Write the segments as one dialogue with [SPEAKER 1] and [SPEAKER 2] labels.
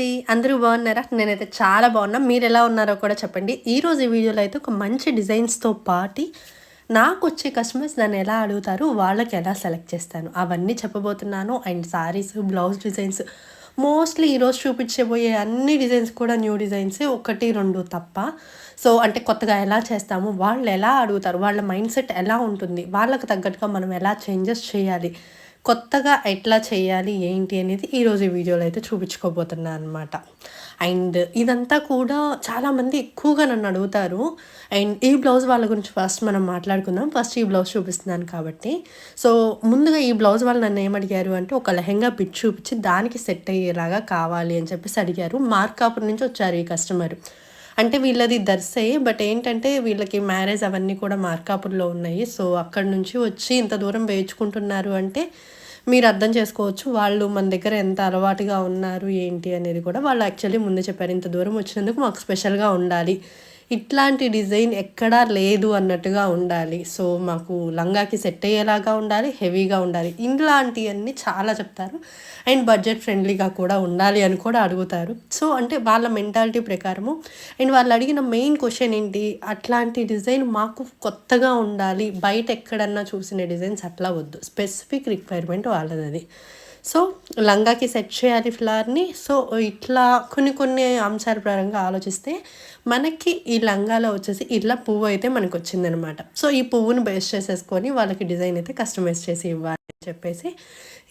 [SPEAKER 1] అండి. అందరూ బాగున్నారా? నేనైతే చాలా బాగున్నా. మీరెలా ఉన్నారో కూడా చెప్పండి. ఈరోజు ఈ వీడియోలో అయితే ఒక మంచి డిజైన్స్‌తో పాటి నాకొచ్చే కస్టమర్స్ నన్ను ఎలా అడుగుతారు, వాళ్ళకి ఎలా సెలెక్ట్ చేస్తాను అవన్నీ చెప్పబోతున్నాను. And saris, blouse designs mostly ఈరోజు చూపించబోయే అన్ని డిజైన్స్ కూడా న్యూ డిజైన్సే. 1, 2 తప్ప. సో, అంటే కొత్తగా ఎలా చేస్తాము, వాళ్ళు ఎలా అడుగుతారు, వాళ్ళ మైండ్ సెట్ ఎలా ఉంటుంది, వాళ్ళకి తగ్గట్టుగా మనం ఎలా చేంజెస్ చేయాలి, కొత్తగా ఎట్లా చేయాలి, ఏంటి అనేది ఈరోజు ఈ వీడియోలో అయితే చూపించుకోబోతున్నా అనమాట. అండ్ ఇదంతా కూడా చాలామంది ఎక్కువగా నన్ను అడుగుతారు. అండ్ ఈ బ్లౌజ్ వాళ్ళ గురించి ఫస్ట్ మనం మాట్లాడుకుందాం. ఫస్ట్ ఈ బ్లౌజ్ చూపిస్తున్నాను కాబట్టి. సో, ముందుగా ఈ బ్లౌజ్ వాళ్ళు నన్ను ఏమడిగారు అంటే, ఒక లెహెంగా బిట్ చూపించి దానికి సెట్ అయ్యేలాగా కావాలి అని చెప్పేసి అడిగారు. మార్కాపురం నుంచి వచ్చారు ఈ కస్టమర్. అంటే వీళ్ళది దర్సే. బట్ ఏంటంటే వీళ్ళకి మ్యారేజ్ అవన్నీ కూడా మార్కాపుర్‌లో ఉన్నాయి. సో, అక్కడి నుంచి వచ్చి ఇంత దూరం వేయించుకుంటున్నారు అంటే మీరు అర్థం చేసుకోవచ్చు. వాళ్ళు మన దగ్గర ఎంత అలవాటుగా ఉన్నారు, ఏంటి అనేది కూడా వాళ్ళు యాక్చువల్లీ ముందే చెప్పారు. ఇంత దూరం వచ్చినందుకు మాకు స్పెషల్‌గా ఉండాలి. ఇట్లాంటి డిజైన్ ఎక్కడా లేదు అన్నట్టుగా ఉండాలి. సో, మాకు లంగాకి సెట్ అయ్యేలాగా ఉండాలి, హెవీగా ఉండాలి. ఇలాంటియన్నీ చాలా చెప్తారు. అండ్ బడ్జెట్ ఫ్రెండ్లీగా కూడా ఉండాలి అని కూడా అడుగుతారు. సో, అంటే వాళ్ళ మెంటాలిటీ ప్రకారము. అండ్ వాళ్ళు అడిగిన మెయిన్ క్వెషన్ ఏంటి, అట్లాంటి డిజైన్ మాకు కొత్తగా ఉండాలి. బయట ఎక్కడన్నా చూసిన డిజైన్స్ అట్లా వద్దు. స్పెసిఫిక్ రిక్వైర్మెంట్ వాళ్ళదది. సో, లంగాకి సెట్ చేయాలి ఫ్లవర్‌ని. సో, ఇట్లా కొన్ని కొన్ని అంశాల పరంగా ఆలోచిస్తే మనకి ఈ లంగాలో వచ్చేసి ఇట్లా పువ్వు అయితే మనకొచ్చిందనమాట. సో, ఈ పువ్వుని బేస్ చేసేసుకొని వాళ్ళకి డిజైన్ అయితే కస్టమైజ్ చేసి ఇవ్వాలి అని చెప్పేసి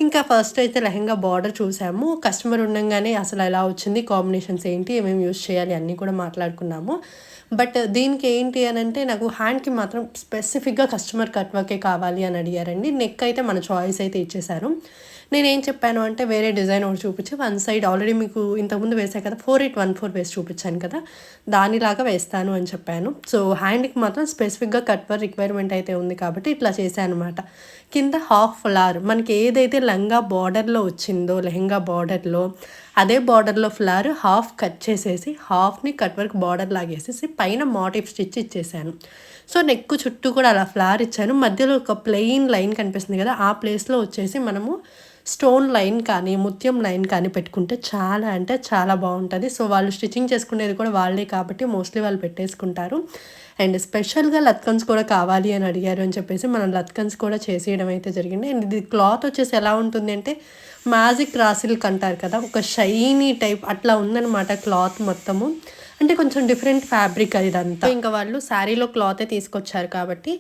[SPEAKER 1] ఇంకా ఫస్ట్ అయితే లెహెంగా బార్డర్ చూసాము. కస్టమర్ ఉండంగానే అసలు ఎలా వచ్చింది, కాంబినేషన్స్ ఏంటి, ఏమేమి యూజ్ చేయాలి అన్నీ కూడా మాట్లాడుకున్నాము. బట్ దీనికి ఏంటి అనంటే నాకు హ్యాండ్‌కి మాత్రం స్పెసిఫిక్‌గా కస్టమర్ కట్ వర్కే కావాలి అని అడిగారండి. నెక్ అయితే మన చాయిస్ అయితే ఇచ్చేసారు. నేనేం చెప్పాను అంటే వేరే డిజైన్ ఒకటి చూపించి వన్ సైడ్ ఆల్రెడీ మీకు ఇంతకుముందు వేసా కదా, 4814 వేసి చూపించాను కదా, దానిలాగా వేస్తాను అని చెప్పాను. సో, హ్యాండ్‌కి మాత్రం స్పెసిఫిక్‌గా కట్ వర్క్ రిక్వైర్మెంట్ అయితే ఉంది కాబట్టి ఇట్లా చేశాను అనమాట. కింద హాఫ్ ఫ్లవర్ మనకి ఏదైతే లంగా బార్డర్‌లో వచ్చిందో లెహెంగా బార్డర్‌లో అదే బార్డర్‌లో ఫ్లవర్ హాఫ్ కట్ చేసేసి హాఫ్‌ని కట్ వర్క్ బార్డర్ లాగేసేసి పైన మోటివ్ స్టిచ్ ఇచ్చేసాను. సో, నెక్ చుట్టూ కూడా అలా ఫ్లవర్ ఇచ్చాను. మధ్యలో ఒక ప్లెయిన్ లైన్ కనిపిస్తుంది కదా, ఆ ప్లేస్‌లో వచ్చేసి మనము స్టోన్ లైన్ కానీ, ముత్యం లైన్ కానీ పెట్టుకుంటే చాలా అంటే చాలా బాగుంటుంది. సో, వాళ్ళు స్టిచ్చింగ్ చేసుకునేది కూడా వాళ్ళే కాబట్టి మోస్ట్లీ వాళ్ళు పెట్టేసుకుంటారు. అండ్ స్పెషల్‌గా లత్కన్స్ కూడా కావాలి అని అడిగారు అని చెప్పేసి మనం లత్కన్స్ కూడా చేసేయడం అయితే జరిగింది. అండ్ ఇది క్లాత్ వచ్చేసి ఎలా ఉంటుంది అంటే మ్యాజిక్ రా సిల్క్ అంటారు కదా, ఒక షైనీ టైప్ అట్లా ఉందనమాట క్లాత్ మొత్తము. అంటే కొంచెం డిఫరెంట్ ఫ్యాబ్రిక్ ఇదంతా. ఇంకా వాళ్ళు శారీలో క్లాతే తీసుకొచ్చారు కాబట్టి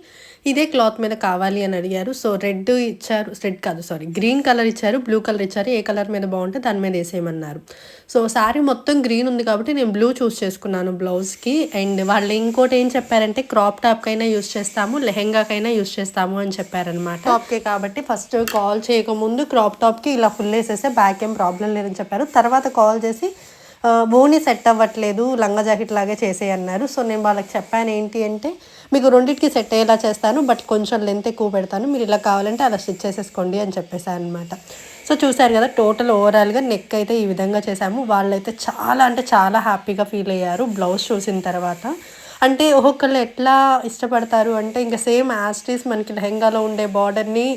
[SPEAKER 1] ఇదే క్లాత్ మీద కావాలి అని అడిగారు. సో, రెడ్ ఇచ్చారు, రెడ్ కాదు సారీ గ్రీన్ కలర్ ఇచ్చారు, బ్లూ కలర్ ఇచ్చారు. ఏ కలర్ మీద బాగుంటే దాని మీద వేసేయమన్నారు. సో, శారీ మొత్తం గ్రీన్ ఉంది కాబట్టి నేను బ్లూ చూస్ చేసుకున్నాను బ్లౌజ్‌కి. అండ్ వాళ్ళు ఇంకోటి ఏం చెప్పారంటే క్రాప్ టాప్‌కైనా యూజ్ చేస్తాము, లెహెంగాకైనా యూజ్ చేస్తాము అని చెప్పారనమాట. టాప్‌కే కాబట్టి ఫస్ట్ కాల్ చేయకముందు క్రాప్ టాప్‌కి ఇలా ఫుల్ వేసేస్తే బ్యాక్ ఏం ప్రాబ్లం లేదని చెప్పారు. తర్వాత కాల్ చేసి ఓని సెట్ అవ్వట్లేదు, లంగా జాకెట్ లాగే చేసేయన్నారు. సో, నేను వాళ్ళకి చెప్పాను ఏంటి అంటే మీకు రెండిటికి సెట్ అయ్యేలా చేస్తాను, బట్ కొంచెం లెంత్ ఎక్కువ పెడతాను, మీరు ఇలా కావాలంటే అలా స్టిచ్ చేసేసుకోండి అని చెప్పేసాను అనమాట. సో, చూసారు కదా టోటల్ ఓవరాల్‌గా నెక్ అయితే ఈ విధంగా చేసాము. వాళ్ళైతే చాలా అంటే చాలా హ్యాపీగా ఫీల్ అయ్యారు బ్లౌజ్ చూసిన తర్వాత. అంటే ఒక్కొక్కళ్ళు ఎట్లా ఇష్టపడతారు అంటే ఇంకా సేమ్ యాజ్ ఇట్ ఈజ్ మనకి లెహెంగాలో ఉండే బార్డర్‌ని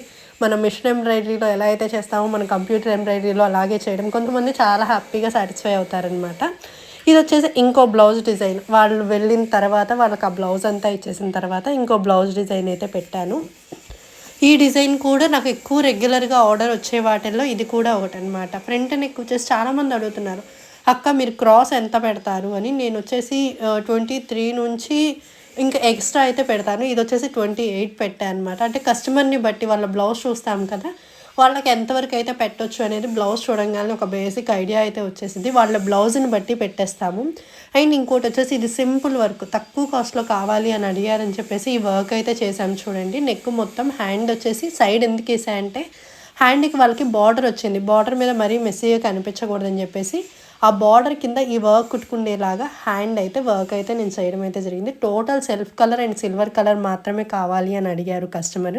[SPEAKER 1] మనం మిషన్ ఎంబ్రాయిడరీలో ఎలా అయితే చేస్తామో మన కంప్యూటర్ ఎంబ్రాయిడరీలో అలాగే చేయడం కొంతమంది చాలా హ్యాపీగా సాటిస్ఫై అవుతారనమాట. ఇది వచ్చేసి ఇంకో బ్లౌజ్ డిజైన్. వాళ్ళు వెళ్ళిన తర్వాత వాళ్ళకి ఆ బ్లౌజ్ అంతా ఇచ్చేసిన తర్వాత ఇంకో బ్లౌజ్ డిజైన్ అయితే పెట్టాను. ఈ డిజైన్ కూడా నాకు ఎక్కువ రెగ్యులర్గా ఆర్డర్ వచ్చే వాటిల్లో ఇది కూడా ఒకటనమాట. ఫ్రంట్ నెక్ వచ్చేసి చాలామంది అడుగుతున్నారు, అక్క మీరు క్రాస్ ఎంత పెడతారు అని. నేను వచ్చేసి 23 నుంచి ఇంకా ఎక్స్ట్రా అయితే పెడతాను. ఇది వచ్చేసి 28 పెట్టాను అనమాట. అంటే కస్టమర్ని బట్టి వాళ్ళ బ్లౌజ్ చూస్తాం కదా, వాళ్ళకి ఎంతవరకు అయితే పెట్టొచ్చు అనేది బ్లౌజ్ చూడంగానే ఒక బేసిక్ ఐడియా అయితే వచ్చేసింది. వాళ్ళ బ్లౌజ్ని బట్టి పెట్టేస్తాము. అండ్ ఇంకోటి వచ్చేసి ఇది సింపుల్ వర్క్ తక్కువ కాస్ట్లో కావాలి అని అడిగారని చెప్పేసి ఈ వర్క్ అయితే చేసాము చూడండి. నెక్ మొత్తం హ్యాండ్ వచ్చేసి సైడ్ ఎందుకు వేసాయంటే హ్యాండ్కి వాళ్ళకి బార్డర్ వచ్చింది. బార్డర్ మీద మరీ మెస్సీగా కనిపించకూడదని చెప్పేసి ఆ బార్డర్ కింద ఈ వర్క్ కుట్టుకునేలాగా హ్యాండ్ అయితే వర్క్ అయితే నేను చేయడం అయితే జరిగింది. Total self colour and silver colour మాత్రమే కావాలి అని అడిగారు కస్టమర్.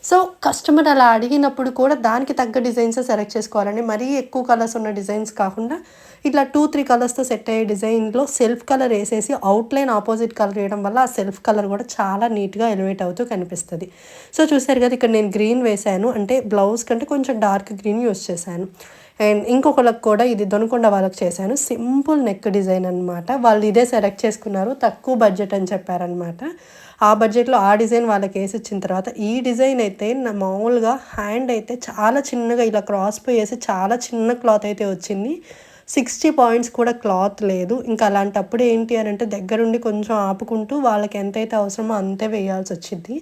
[SPEAKER 1] సో, కస్టమర్ అలా అడిగినప్పుడు కూడా దానికి తగ్గ డిజైన్స్ సెలెక్ట్ చేసుకోవాలండి. మరీ ఎక్కువ కలర్స్ ఉన్న డిజైన్స్ కాకుండా ఇట్లా 2, 3 కలర్స్తో సెట్ అయ్యే డిజైన్లో సెల్ఫ్ కలర్ వేసేసి అవుట్లైన్ ఆపోజిట్ కలర్ వేయడం వల్ల ఆ సెల్ఫ్ కలర్ కూడా చాలా నీట్గా ఎలివేట్ అవుతూ కనిపిస్తుంది. సో, చూసారు కదా ఇక్కడ నేను గ్రీన్ వేశాను, అంటే బ్లౌజ్ కంటే కొంచెం డార్క్ గ్రీన్ యూస్ చేశాను. అండ్ ఇంకొకళ్ళకి కూడా ఇది దొనకొండ వాళ్ళకి చేశాను. సింపుల్ నెక్ డిజైన్ అనమాట. వాళ్ళు ఇదే సెలెక్ట్ చేసుకున్నారు, తక్కువ బడ్జెట్ అని చెప్పారనమాట. ఆ బడ్జెట్లో ఆ డిజైన్ వాళ్ళకి వేసి ఇచ్చిన తర్వాత ఈ డిజైన్ అయితే నా మామూలుగా హ్యాండ్ అయితే చాలా చిన్నగా ఇలా క్రాస్ పోయేసి చాలా చిన్న క్లాత్ అయితే వచ్చింది. 60 పాయింట్స్ కూడా క్లాత్ లేదు. ఇంకా అలాంటప్పుడు ఏంటి అని అంటే దగ్గరుండి కొంచెం ఆపుకుంటూ వాళ్ళకి ఎంతైతే అవసరమో అంతే వేయాల్సి వచ్చింది.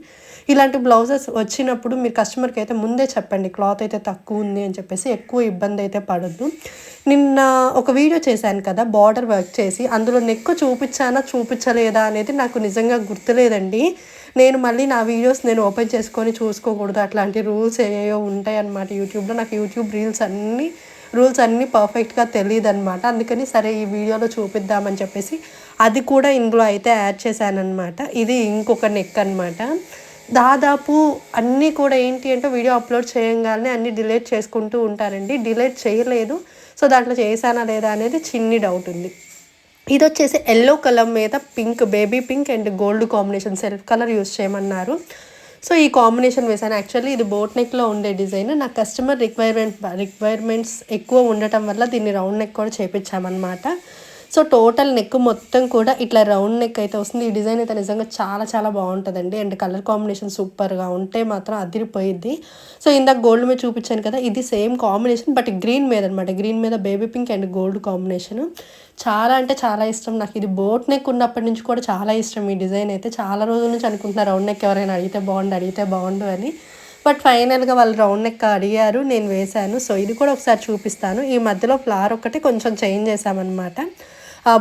[SPEAKER 1] ఇలాంటి బ్లౌజెస్ వచ్చినప్పుడు మీరు కస్టమర్కి అయితే ముందే చెప్పండి క్లాత్ అయితే తక్కువ ఉంది అని చెప్పేసి, ఎక్కువ ఇబ్బంది అయితే పడద్దు. నిన్న ఒక వీడియో చేశాను కదా బార్డర్ వర్క్ చేసి, అందులో నెక్ చూపించలేదా అనేది నాకు నిజంగా గుర్తులేదండి. నేను మళ్ళీ నా వీడియోస్ నేను ఓపెన్ చేసుకొని చూసుకోకూడదు, అట్లాంటి రూల్స్ ఏవేవో ఉంటాయన్నమాట యూట్యూబ్లో. నాకు యూట్యూబ్ రూల్స్ అన్నీ పర్ఫెక్ట్గా తెలియదన్నమాట. అందుకని సరే ఈ వీడియోలో చూపిద్దామని చెప్పేసి అది కూడా ఇందులో అయితే యాడ్ చేశానన్నమాట. ఇది ఇంకొక నెక్ అనమాట. దాదాపు అన్నీ కూడా ఏంటి అంటే వీడియో అప్లోడ్ చేయంగానే అన్నీ డిలీట్ చేసుకుంటూ ఉంటారండి. డిలీట్ చేయలేదు, సో దాంట్లో చేశానా లేదా అనేది చిన్ని డౌట్ ఉంది. ఇది వచ్చేసి ఎల్లో కలర్ మీద pink, baby pink and gold combination self colour use చేయమన్నారు. సో ఈ కాంబినేషన్ వేసాను. యాక్చువల్లీ ఇది బోట్ నెక్లో ఉండే డిజైన్. నా కస్టమర్ రిక్వైర్మెంట్స్ ఎక్కువ ఉండటం వల్ల దీన్ని రౌండ్ నెక్ కూడా చేపించామన్నమాట. సో టోటల్ నెక్ మొత్తం కూడా ఇట్లా రౌండ్ నెక్ అయితే వస్తుంది. ఈ డిజైన్ అయితే నిజంగా చాలా చాలా బాగుంటుందండి. అండ్ కలర్ కాంబినేషన్ సూపర్గా ఉంటే మాత్రం అదిరిపోయిద్ది. సో ఇందాక గోల్డ్ మీద చూపించాను కదా, ఇది సేమ్ కాంబినేషన్ బట్ గ్రీన్ మీద అనమాట. గ్రీన్ మీద baby pink and gold combination. చాలా అంటే చాలా ఇష్టం నాకు. ఇది బోట్ నెక్ ఉన్నప్పటి నుంచి కూడా చాలా ఇష్టం ఈ డిజైన్ అయితే. చాలా రోజుల నుంచి అనుకుంటున్నా రౌండ్ నెక్ ఎవరైనా అడిగితే బాగుండు అని. బట్ ఫైనల్గా వాళ్ళు రౌండ్ నెక్ అడిగారు, నేను వేశాను. సో ఇది కూడా ఒకసారి చూపిస్తాను. ఈ మధ్యలో ఫ్లవర్ ఒకటి కొంచెం చేంజ్ చేసామన్నమాట.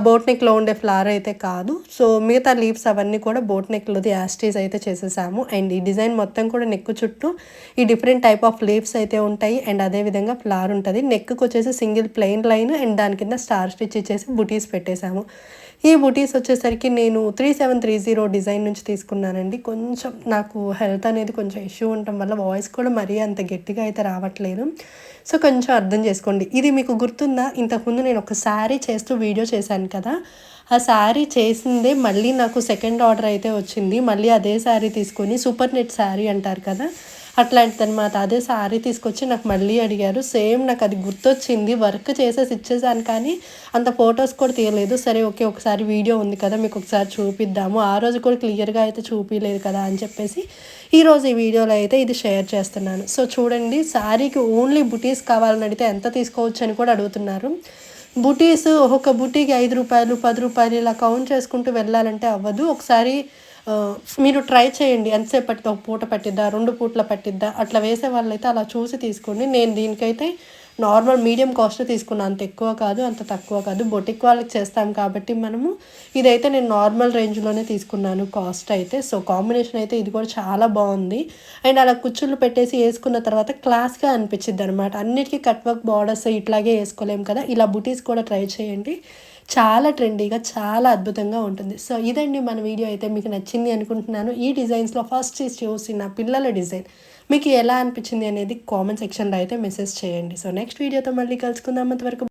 [SPEAKER 1] బోట్ నెక్లో ఉండే ఫ్లవర్ అయితే కాదు. సో మిగతా లీవ్స్ అవన్నీ కూడా బోట్ నెక్లోది యాస్టీస్ అయితే చేసేసాము. అండ్ ఈ డిజైన్ మొత్తం కూడా నెక్ చుట్టూ ఈ డిఫరెంట్ టైప్ ఆఫ్ లీవ్స్ అయితే ఉంటాయి. అండ్ అదేవిధంగా ఫ్లవర్ ఉంటుంది. నెక్కి వచ్చేసి సింగిల్ ప్లెయిన్ లైన్ అండ్ దాని కింద స్టార్ స్టిచ్ ఇచ్చేసి బుటీస్ పెట్టేశాము. ఈ బుటీస్ వచ్చేసరికి నేను 3730 డిజైన్ నుంచి తీసుకున్నానండి. కొంచెం నాకు హెల్త్ అనేది కొంచెం ఇష్యూ ఉండటం వల్ల వాయిస్ కూడా మరీ అంత గట్టిగా అయితే రావట్లేదు. సో కొంచెం అర్థం చేసుకోండి. ఇది మీకు గుర్తుందా, ఇంతకుముందు నేను ఒక శారీ చేస్తూ వీడియో చేశాను కదా, ఆ శారీ చేసిందే మళ్ళీ నాకు సెకండ్ ఆర్డర్ అయితే వచ్చింది. మళ్ళీ అదే శారీ తీసుకొని సూపర్ నెట్ శారీ అంటారు కదా, అట్లాంటిది అనమాట. అదే శారీ తీసుకొచ్చి నాకు మళ్ళీ అడిగారు. సేమ్ నాకు అది గుర్తొచ్చింది. వర్క్ చేసేసి ఇచ్చేసాను కానీ అంత ఫొటోస్ కూడా తీయలేదు. సరే ఓకే, ఒకసారి వీడియో ఉంది కదా మీకు ఒకసారి చూపిద్దాము, ఆ రోజు కూడా క్లియర్గా అయితే చూపించలేదు కదా అని చెప్పేసి ఈరోజు ఈ వీడియోలో అయితే ఇది షేర్ చేస్తున్నాను. సో చూడండి, శారీకి ఓన్లీ బుటీస్ కావాలని అడిగితే ఎంత తీసుకోవచ్చు అని కూడా అడుగుతున్నారు. బుటీస్ ఒక్కొక్క బుటీకి 5 రూపాయలు 10 రూపాయలు ఇలా కౌంట్ చేసుకుంటూ వెళ్ళాలంటే అవ్వదు. ఒకసారి మీరు ట్రై చేయండి, ఎంతసేపు పట్టిద్దా, ఒక పూట పట్టిద్దా, 2 పూటల పట్టిద్దా, అట్లా వేసే వాళ్ళైతే అలా చూసి తీసుకోండి. నేను దీనికైతే నార్మల్ మీడియం కాస్ట్ తీసుకున్నాను, అంత ఎక్కువ కాదు అంత తక్కువ కాదు. బొటిక్ వాళ్ళకి చేస్తాం కాబట్టి మనము, ఇదైతే నేను నార్మల్ రేంజ్లోనే తీసుకున్నాను కాస్ట్ అయితే. సో కాంబినేషన్ అయితే ఇది కూడా చాలా బాగుంది. అండ్ అలా కుచ్చుళ్ళు పెట్టేసి వేసుకున్న తర్వాత క్లాస్గా అనిపించిద్ది అనమాట. అన్నిటికీ కట్ వర్క్ బార్డర్స్ ఇట్లాగే వేసుకోలేము కదా, ఇలా బుటీస్ కూడా ట్రై చేయండి. చాలా ట్రెండీగా చాలా అద్భుతంగా ఉంటుంది. సో ఇదండి మన వీడియో అయితే. మీకు నచ్చింది అనుకుంటున్నాను. ఈ డిజైన్స్లో ఫస్ట్ చూసిన పిల్లల డిజైన్ మీకు ఎలా అనిపించింది అనేది కామెంట్ సెక్షన్లో అయితే మెసేజ్ చేయండి. సో నెక్స్ట్ వీడియోతో మళ్ళీ కలుసుకుందాం. అంతవరకు